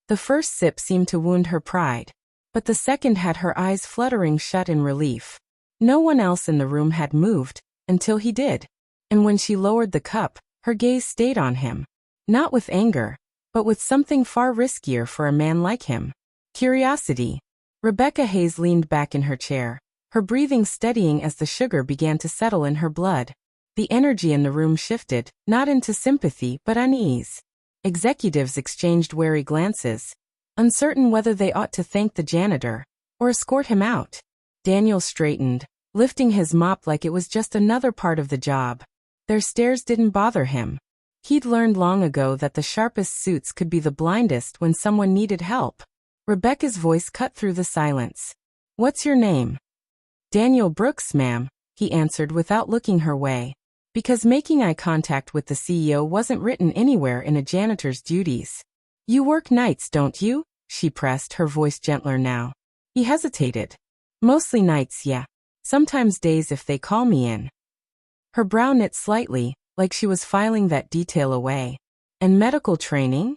The first sip seemed to wound her pride, but the second had her eyes fluttering shut in relief. No one else in the room had moved, until he did. And when she lowered the cup, her gaze stayed on him. Not with anger, but with something far riskier for a man like him. Curiosity. Rebecca Hayes leaned back in her chair, her breathing steadying as the sugar began to settle in her blood. The energy in the room shifted, not into sympathy but unease. Executives exchanged wary glances, uncertain whether they ought to thank the janitor or escort him out. Daniel straightened, lifting his mop like it was just another part of the job. Their stares didn't bother him. He'd learned long ago that the sharpest suits could be the blindest when someone needed help. Rebecca's voice cut through the silence. "What's your name?" "Daniel Brooks, ma'am," he answered without looking her way, because making eye contact with the CEO wasn't written anywhere in a janitor's duties. "You work nights, don't you?" she pressed, her voice gentler now. He hesitated. "Mostly nights, yeah. Sometimes days if they call me in." Her brow knit slightly, like she was filing that detail away. "And medical training?"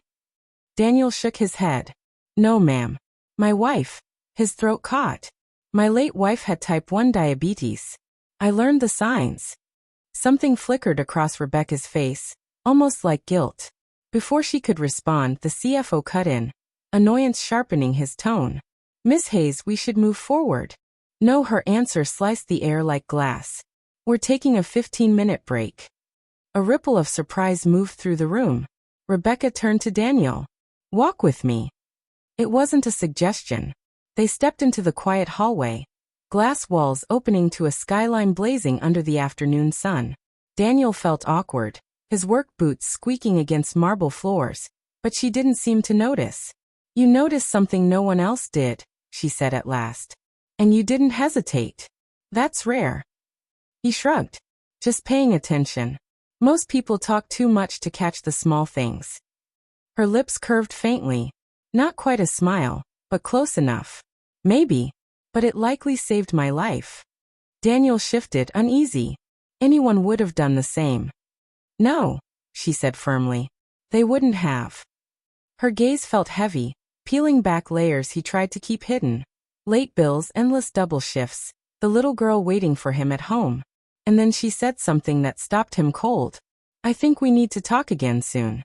Daniel shook his head. "No, ma'am. My wife." His throat caught. "My late wife had type 1 diabetes. I learned the signs." Something flickered across Rebecca's face, almost like guilt. Before she could respond, the CFO cut in, annoyance sharpening his tone. "Miss Hayes, we should move forward." No, her answer sliced the air like glass. "We're taking a 15-minute break." A ripple of surprise moved through the room. Rebecca turned to Daniel. "Walk with me." It wasn't a suggestion. They stepped into the quiet hallway, glass walls opening to a skyline blazing under the afternoon sun. Daniel felt awkward, his work boots squeaking against marble floors, but she didn't seem to notice. "You noticed something no one else did," she said at last. "And you didn't hesitate. That's rare." He shrugged. "Just paying attention. Most people talk too much to catch the small things." Her lips curved faintly. Not quite a smile, but close enough. "Maybe, but it likely saved my life." Daniel shifted, uneasy. Anyone would have done the same. "No," she said firmly. "They wouldn't have." Her gaze felt heavy, peeling back layers he tried to keep hidden. Late bills, endless double shifts, the little girl waiting for him at home. And then she said something that stopped him cold. "I think we need to talk again soon."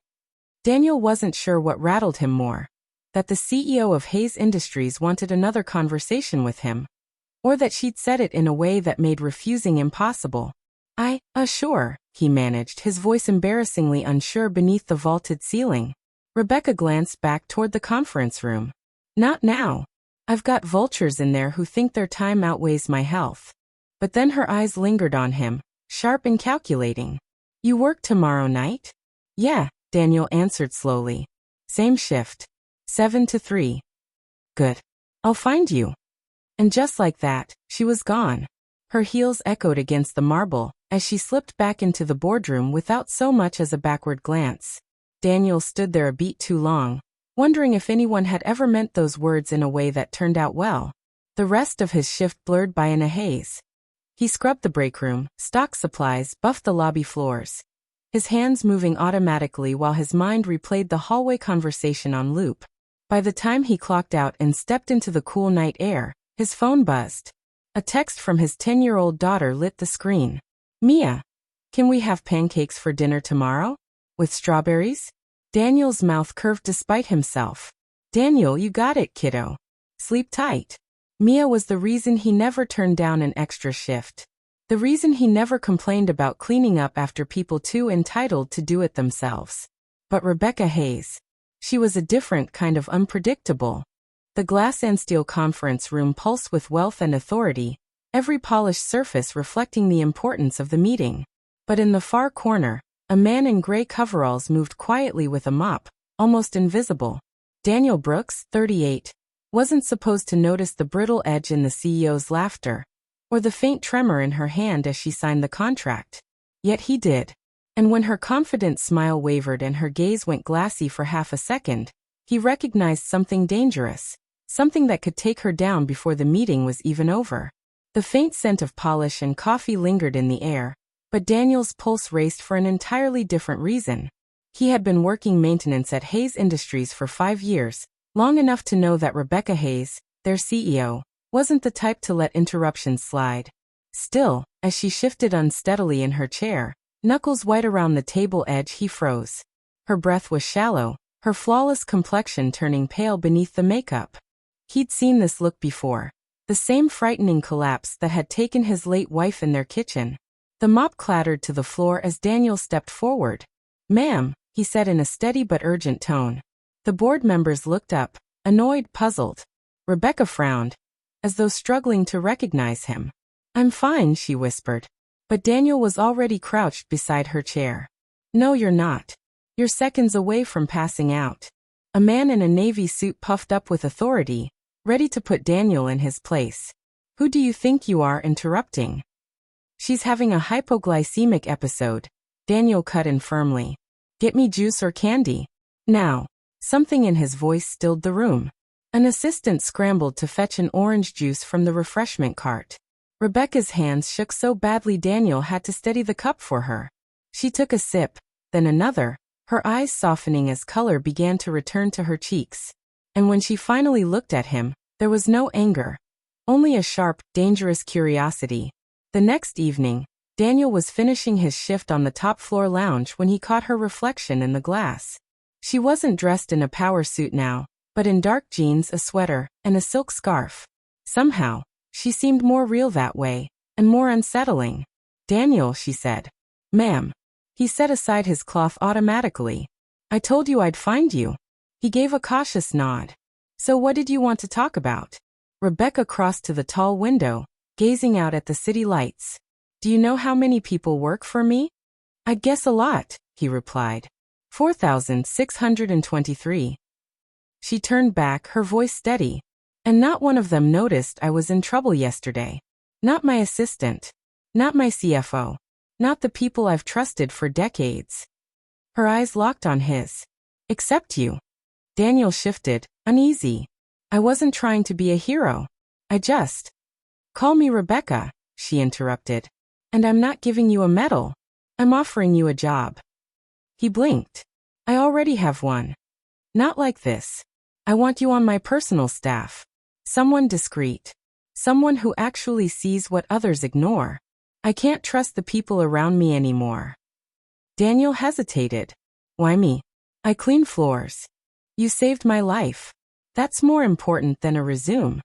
Daniel wasn't sure what rattled him more. That the CEO of Hayes Industries wanted another conversation with him, or that she'd said it in a way that made refusing impossible. Sure, he managed, his voice embarrassingly unsure beneath the vaulted ceiling. Rebecca glanced back toward the conference room. "Not now. I've got vultures in there who think their time outweighs my health." But then her eyes lingered on him, sharp and calculating. "You work tomorrow night?" "Yeah," Daniel answered slowly. "Same shift. 7 to 3. "Good. I'll find you." And just like that, she was gone. Her heels echoed against the marble as she slipped back into the boardroom without so much as a backward glance. Daniel stood there a beat too long, wondering if anyone had ever meant those words in a way that turned out well. The rest of his shift blurred by in a haze. He scrubbed the break room, stocked supplies, buffed the lobby floors, his hands moving automatically while his mind replayed the hallway conversation on loop. By the time he clocked out and stepped into the cool night air, his phone buzzed. A text from his 10-year-old daughter lit the screen. "Mia, can we have pancakes for dinner tomorrow? With strawberries?" Daniel's mouth curved despite himself. "Daniel, you got it, kiddo. Sleep tight." Mia was the reason he never turned down an extra shift. The reason he never complained about cleaning up after people too entitled to do it themselves. But Rebecca Hayes. She was a different kind of unpredictable. The glass and steel conference room pulsed with wealth and authority, every polished surface reflecting the importance of the meeting. But in the far corner, a man in gray coveralls moved quietly with a mop, almost invisible. Daniel Brooks, 38, wasn't supposed to notice the brittle edge in the CEO's laughter, or the faint tremor in her hand as she signed the contract. Yet he did. And when her confident smile wavered and her gaze went glassy for half a second, he recognized something dangerous, something that could take her down before the meeting was even over. The faint scent of polish and coffee lingered in the air, but Daniel's pulse raced for an entirely different reason. He had been working maintenance at Hayes Industries for 5 years, long enough to know that Rebecca Hayes, their CEO, wasn't the type to let interruptions slide. Still, as she shifted unsteadily in her chair, knuckles white around the table edge, he froze. Her breath was shallow, her flawless complexion turning pale beneath the makeup. He'd seen this look before. The same frightening collapse that had taken his late wife in their kitchen. The mop clattered to the floor as Daniel stepped forward. "Ma'am," he said in a steady but urgent tone. The board members looked up, annoyed, puzzled. Rebecca frowned, as though struggling to recognize him. "I'm fine," she whispered. But Daniel was already crouched beside her chair. "No, you're not. You're seconds away from passing out." A man in a navy suit puffed up with authority, ready to put Daniel in his place. "Who do you think you are interrupting?" "She's having a hypoglycemic episode," Daniel cut in firmly. "Get me juice or candy. Now." Something in his voice stilled the room. An assistant scrambled to fetch an orange juice from the refreshment cart. Rebecca's hands shook so badly Daniel had to steady the cup for her. She took a sip, then another, her eyes softening as color began to return to her cheeks. And when she finally looked at him, there was no anger. Only a sharp, dangerous curiosity. The next evening, Daniel was finishing his shift on the top-floor lounge when he caught her reflection in the glass. She wasn't dressed in a power suit now, but in dark jeans, a sweater, and a silk scarf. Somehow, she seemed more real that way, and more unsettling. "Daniel," she said. "Ma'am." He set aside his cloth automatically. "I told you I'd find you." He gave a cautious nod. "So what did you want to talk about?" Rebecca crossed to the tall window, gazing out at the city lights. "Do you know how many people work for me?" "I'd guess a lot," he replied. 4,623. She turned back, her voice steady. "And not one of them noticed I was in trouble yesterday. Not my assistant. Not my CFO. Not the people I've trusted for decades." Her eyes locked on his. "Except you." Daniel shifted, uneasy. "I wasn't trying to be a hero. I just—" "Call me Rebecca," she interrupted. "And I'm not giving you a medal. I'm offering you a job." He blinked. "I already have one. Not like this. I want you on my personal staff. Someone discreet. Someone who actually sees what others ignore. I can't trust the people around me anymore." Daniel hesitated. "Why me? I clean floors. You saved my life. That's more important than a resume."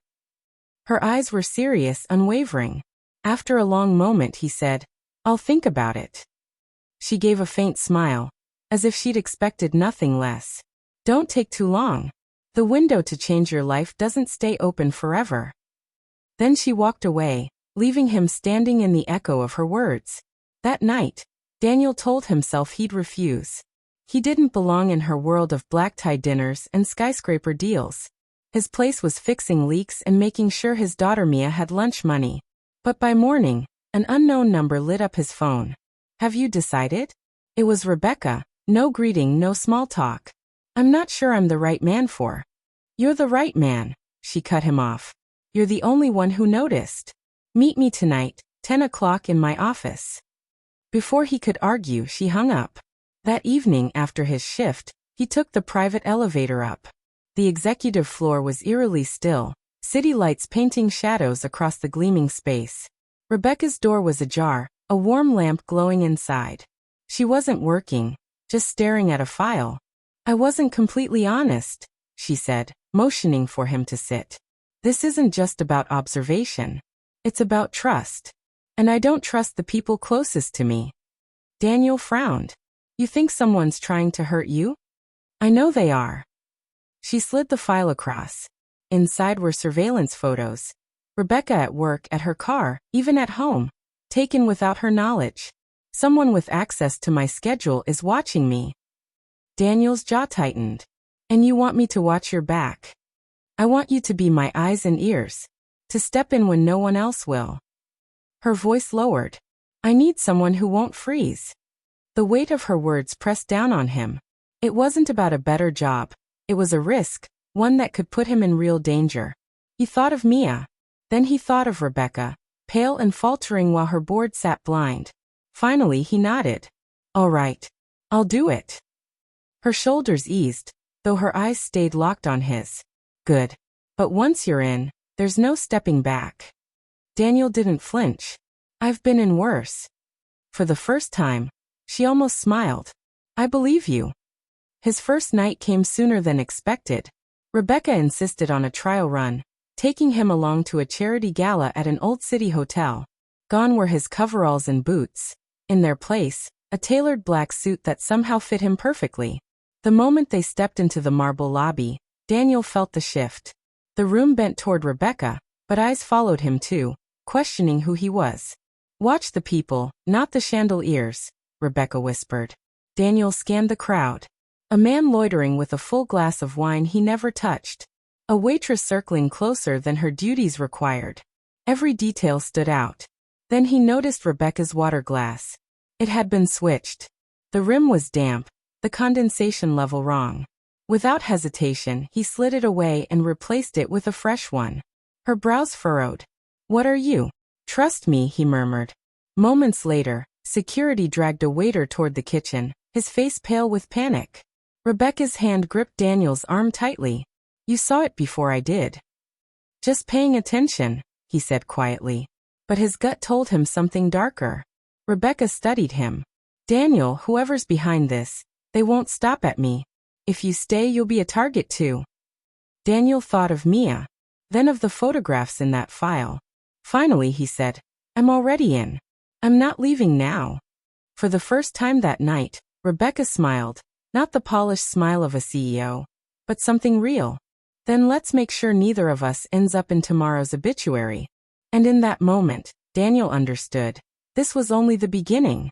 Her eyes were serious, unwavering. After a long moment he said, "I'll think about it." She gave a faint smile, as if she'd expected nothing less. "Don't take too long. The window to change your life doesn't stay open forever." Then she walked away, leaving him standing in the echo of her words. That night, Daniel told himself he'd refuse. He didn't belong in her world of black-tie dinners and skyscraper deals. His place was fixing leaks and making sure his daughter Mia had lunch money. But by morning, an unknown number lit up his phone. "Have you decided?" It was Rebecca. No greeting, no small talk. "I'm not sure I'm the right man for." "You're the right man," she cut him off. "You're the only one who noticed. Meet me tonight, 10 o'clock in my office." Before he could argue, she hung up. That evening after his shift, he took the private elevator up. The executive floor was eerily still, city lights painting shadows across the gleaming space. Rebecca's door was ajar, a warm lamp glowing inside. She wasn't working, just staring at a file. "I wasn't completely honest," she said, motioning for him to sit. "This isn't just about observation. It's about trust. And I don't trust the people closest to me." Daniel frowned. "You think someone's trying to hurt you?" "I know they are." She slid the file across. Inside were surveillance photos. Rebecca at work, at her car, even at home. Taken without her knowledge. "Someone with access to my schedule is watching me." Daniel's jaw tightened. "And you want me to watch your back?" "I want you to be my eyes and ears. To step in when no one else will." Her voice lowered. "I need someone who won't freeze." The weight of her words pressed down on him. It wasn't about a better job. It was a risk, one that could put him in real danger. He thought of Mia. Then he thought of Rebecca, pale and faltering while her board sat blind. Finally he nodded. "All right. I'll do it." Her shoulders eased, though her eyes stayed locked on his. Good. But once you're in, there's no stepping back. Daniel didn't flinch. I've been in worse. For the first time, she almost smiled. I believe you. His first night came sooner than expected. Rebecca insisted on a trial run, taking him along to a charity gala at an old city hotel. Gone were his coveralls and boots. In their place, a tailored black suit that somehow fit him perfectly. The moment they stepped into the marble lobby, Daniel felt the shift. The room bent toward Rebecca, but eyes followed him too, questioning who he was. Watch the people, not the chandeliers, Rebecca whispered. Daniel scanned the crowd. A man loitering with a full glass of wine he never touched. A waitress circling closer than her duties required. Every detail stood out. Then he noticed Rebecca's water glass. It had been switched. The rim was damp, the condensation level wrong. Without hesitation, he slid it away and replaced it with a fresh one. Her brows furrowed. What are you? Trust me, he murmured. Moments later, security dragged a waiter toward the kitchen, his face pale with panic. Rebecca's hand gripped Daniel's arm tightly. You saw it before I did. Just paying attention, he said quietly. But his gut told him something darker. Rebecca studied him. Daniel, whoever's behind this, they won't stop at me. If you stay, you'll be a target too. Daniel thought of Mia, then of the photographs in that file. Finally, he said, I'm already in. I'm not leaving now. For the first time that night, Rebecca smiled, not the polished smile of a CEO, but something real. Then let's make sure neither of us ends up in tomorrow's obituary. And in that moment, Daniel understood. This was only the beginning.